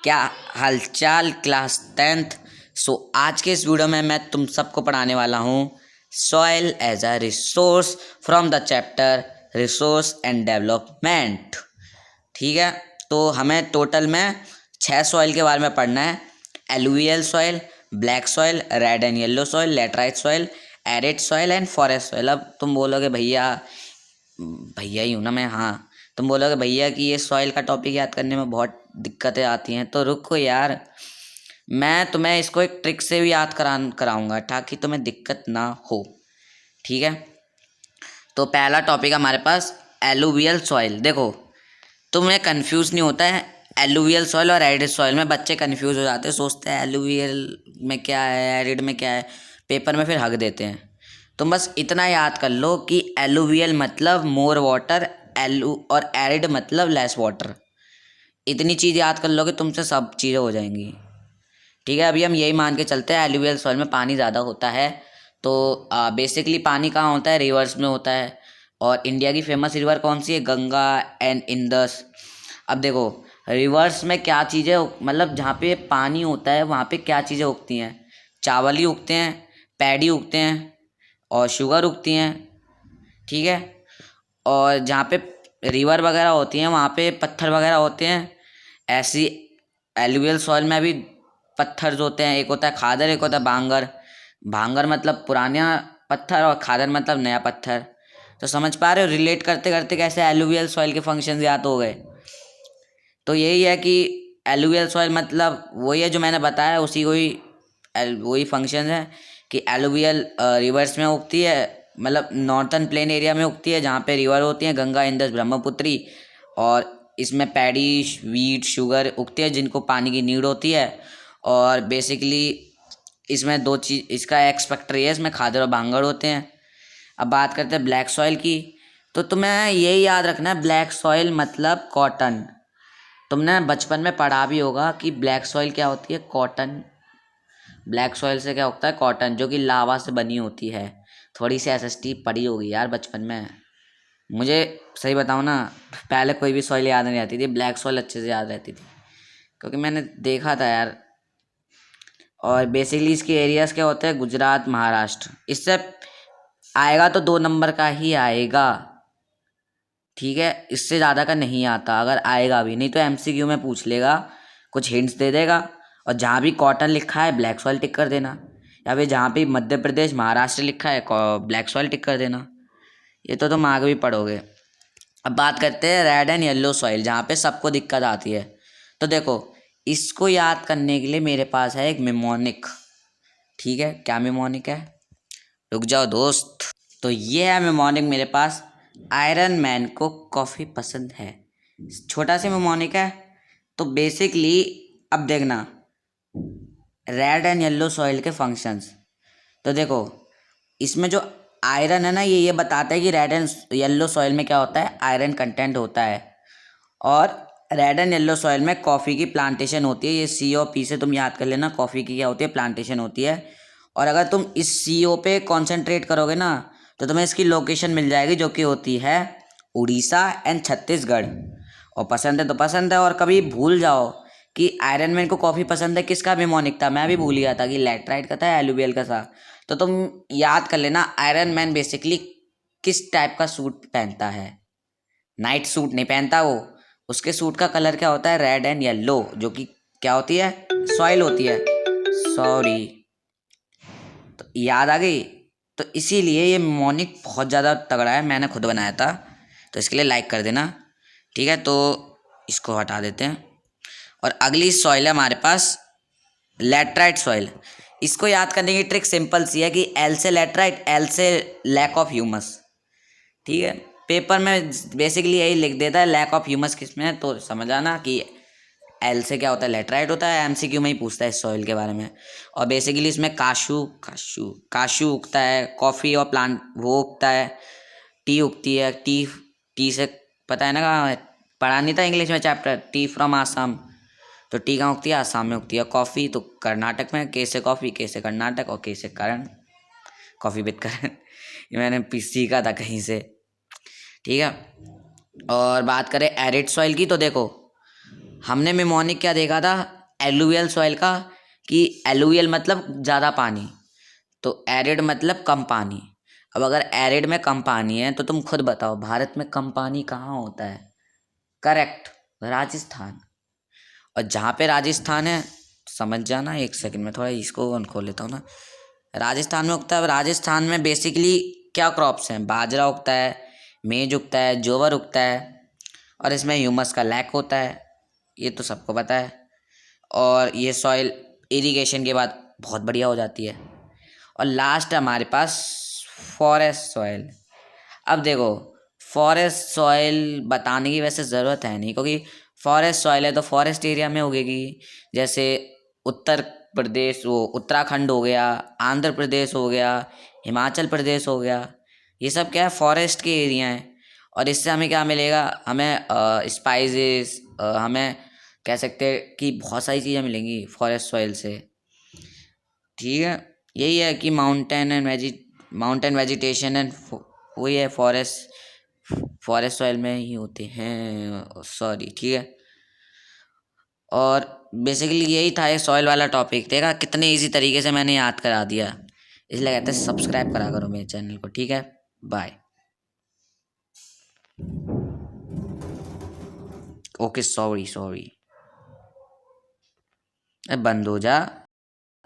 क्या हालचाल class 10th। आज के इस वीडियो में मैं तुम सबको पढ़ाने वाला हूँ soil as a resource from the chapter resource and development. ठीक है, तो हमें टोटल में 6 सॉइल के बारे में पढ़ना है। Alluvial soil, black soil, red and yellow soil, laterite soil, arid soil and forest soil. अब तुम बोलोगे भैया भैया ही हूँ ना मैं, हाँ। तुम बोलोगे भैया कि ये सॉइल का टॉपिक याद करने में बहुत दिक्कतें आती हैं, तो रुको यार, मैं तुम्हें इसको एक ट्रिक से भी याद कराऊंगा ताकि तुम्हें दिक्कत ना हो। ठीक है, तो पहला टॉपिक हमारे पास एलुवियल सॉइल। देखो, तुम्हें कंफ्यूज नहीं होता है एलुवियल सॉइल और एरिड सॉइल में। बच्चे कंफ्यूज हो जाते हैं, सोचते हैं एलुवियल में क्या है, एरिड में क्या है, पेपर में फिर हक देते हैं। तुम बस इतना याद कर लो कि एलुवियल मतलब मोर वाटर, एलु और एरिड मतलब लेस वाटर। इतनी चीज़ याद कर लोगे तुमसे सब चीज़ें हो जाएंगी। ठीक है, अभी हम यही मान के चलते हैं एलुवियल सॉइल में पानी ज़्यादा होता है। तो बेसिकली पानी कहाँ होता है? रिवर्स में होता है। और इंडिया की फेमस रिवर कौन सी है? Ganga and Indus. अब देखो, रिवर्स में क्या चीज़ें मतलब जहाँ पे पानी होता है वहाँ पे क्या चीज़ें उगती हैं? चावल ही उगते हैं, पैडी उगते हैं और शुगर उगती हैं। ठीक है, और जहाँ पे रिवर वगैरह होती हैं वहाँ पे पत्थर वगैरह होते हैं। ऐसी एलुवियल सॉइल में भी पत्थर जो होते हैं, एक होता है खादर, एक होता है बांगर। बांगर मतलब पुराना पत्थर और खादर मतलब नया पत्थर। तो समझ पा रहे हो रिलेट करते करते कैसे एलुवियल सॉइल के फंक्शंस याद हो गए? तो यही है कि एलुवियल सॉइल मतलब वही है जो मैंने बताया, उसी को ही वही फंक्शन है कि एलुवियल रिवर्स में उगती है, मतलब नॉर्थन प्लेन एरिया में उगती है जहाँ पे रिवर होती है गंगा, इंदस, ब्रह्मपुत्री। और इसमें पैडी, वीट, शुगर उगती है जिनको पानी की नीड होती है। और बेसिकली इसमें दो चीज़, इसका एक्सपेक्टर है, इसमें खादर और बांगर होते हैं। अब बात करते हैं ब्लैक सॉइल की। तो तुम्हें यही याद रखना है, ब्लैक सॉइल मतलब कॉटन। तुमने बचपन में पढ़ा भी होगा कि ब्लैक सॉइल क्या होती है? कॉटन। ब्लैक सॉइल से क्या होता है? कॉटन, जो कि लावा से बनी होती है। थोड़ी सी एसएसटी पढ़ी होगी यार बचपन में। मुझे सही बताऊँ ना, पहले कोई भी सॉइल याद नहीं रहती थी, ब्लैक सॉइल अच्छे से याद रहती थी क्योंकि मैंने देखा था यार। और बेसिकली इसके एरियाज क्या होते हैं? गुजरात, महाराष्ट्र। इससे आएगा तो 2 नंबर का ही आएगा। ठीक है, इससे ज़्यादा का नहीं आता, अगर आएगा भी नहीं तो एमसीक्यू में पूछ लेगा, कुछ हिंट्स दे देगा। और जहाँ भी कॉटन लिखा है ब्लैक सॉइल टिक कर देना, या फिर जहाँ भी मध्य प्रदेश, महाराष्ट्र लिखा है ब्लैक सॉइल टिक कर देना। ये तो तुम आगे भी पढ़ोगे। अब बात करते हैं रेड एंड येलो सॉइल, जहाँ पे सबको दिक्कत आती है। तो देखो, इसको याद करने के लिए मेरे पास है एक मेमोनिक। ठीक है, क्या मेमोनिक है? रुक जाओ दोस्त। तो ये है मेमोनिक मेरे पास। आयरन मैन को कॉफ़ी पसंद है, छोटा सा मेमोनिक है। तो बेसिकली अब देखना रेड एंड येलो सॉइल के फंक्शंस। तो देखो, इसमें जो आयरन है ना, ये बताता है कि रेड एंड येलो सॉइल में क्या होता है, आयरन कंटेंट होता है। और रेड एंड येलो सॉइल में कॉफ़ी की प्लांटेशन होती है। ये सी ओ पी से तुम याद कर लेना, कॉफ़ी की क्या होती है? प्लांटेशन होती है। और अगर तुम इस सी ओ पे कॉन्सेंट्रेट करोगे ना तो तुम्हें इसकी लोकेशन मिल जाएगी, जो कि होती है उड़ीसा एंड छत्तीसगढ़। और पसंद है तो पसंद है। और कभी भूल जाओ कि आयरन मैन को कॉफ़ी पसंद है, किसका मेमोनिक था? मैं भी भूल गया था कि लेटराइट का था या एलुवियल का था। तो तुम याद कर लेना, आयरन मैन बेसिकली किस टाइप का सूट पहनता है? नाइट सूट नहीं पहनता वो। उसके सूट का कलर क्या होता है? रेड एंड येलो, जो कि क्या होती है? सॉइल होती है। सॉरी, तो याद आ गई। तो इसीलिए ये मोनिक बहुत ज़्यादा तगड़ा है, मैंने खुद बनाया था, तो इसके लिए लाइक कर देना। ठीक है, तो इसको हटा देते हैं। और अगली सॉइल है हमारे पास लेटराइट सॉइल। इसको याद करने की ट्रिक सिंपल सी है कि एल से लेटराइट, एल से लैक ऑफ ह्यूमस। ठीक है, पेपर में बेसिकली यही लिख देता है लैक ऑफ ह्यूमस किस में है, तो समझ आना कि एल से क्या होता है? लेटराइट होता है। एमसीक्यू में ही पूछता है इस सॉइल के बारे में। और बेसिकली इसमें काशू काशू काशू उगता है, कॉफ़ी और प्लांट वो उगता है, टी उगती है। टी, टी से पता है ना, कहाँ पढ़ा नहीं था इंग्लिश में चैप्टर, टी फ्रॉम आसाम। तो टी कहाँ उगती है? आसाम में उगती है। कॉफ़ी तो कर्नाटक में, के से कॉफ़ी, के से कर्नाटक और के से करण, कॉफ़ी विद करण। ये मैंने सीखा था कहीं से। ठीक है, और बात करें एरिड सॉइल की, तो देखो हमने मेमोनिक क्या देखा था? एलुवियल सॉइल का कि एलुवियल मतलब ज़्यादा पानी, तो एरिड मतलब कम पानी। अब अगर एरिड में कम पानी है तो तुम खुद बताओ भारत में कम पानी कहाँ होता है? करेक्ट, राजस्थान। और जहाँ पे राजस्थान है समझ जाना, एक सेकंड में थोड़ा इसको ऑन खोल लेता हूँ ना। राजस्थान में उगता है, राजस्थान में बेसिकली क्या क्रॉप्स हैं? बाजरा उगता है, मेज उगता है, जोवर उगता है, और इसमें ह्यूमस का लैक होता है, ये तो सबको पता है। और ये सॉइल इरिगेशन के बाद बहुत बढ़िया हो जाती है। और लास्ट है हमारे पास फॉरेस्ट सॉइल। अब देखो, फॉरेस्ट सॉइल बताने की वैसे ज़रूरत है नहीं, क्योंकि फॉरेस्ट सॉइल है तो फॉरेस्ट एरिया में उगेगी। जैसे उत्तर प्रदेश, वो उत्तराखंड हो गया, आंध्र प्रदेश हो गया, हिमाचल प्रदेश हो गया, ये सब क्या है? फॉरेस्ट के एरिया हैं। और इससे हमें क्या मिलेगा? हमें स्पाइसेस, हमें कह सकते हैं कि बहुत सारी चीज़ें मिलेंगी फॉरेस्ट सॉइल से। ठीक है, यही है कि माउंटेन वेजिटेशन एंड वही है, फॉरेस्ट सॉइल में ही होते हैं, सॉरी। ठीक है, और बेसिकली यही था ये सॉइल वाला टॉपिक। देखा कितने इजी तरीके से मैंने याद करा दिया, इसलिए कहते हैं सब्सक्राइब करा करो मेरे चैनल को। ठीक है, बाय। ओके, सॉरी सॉरी, बंद हो जा।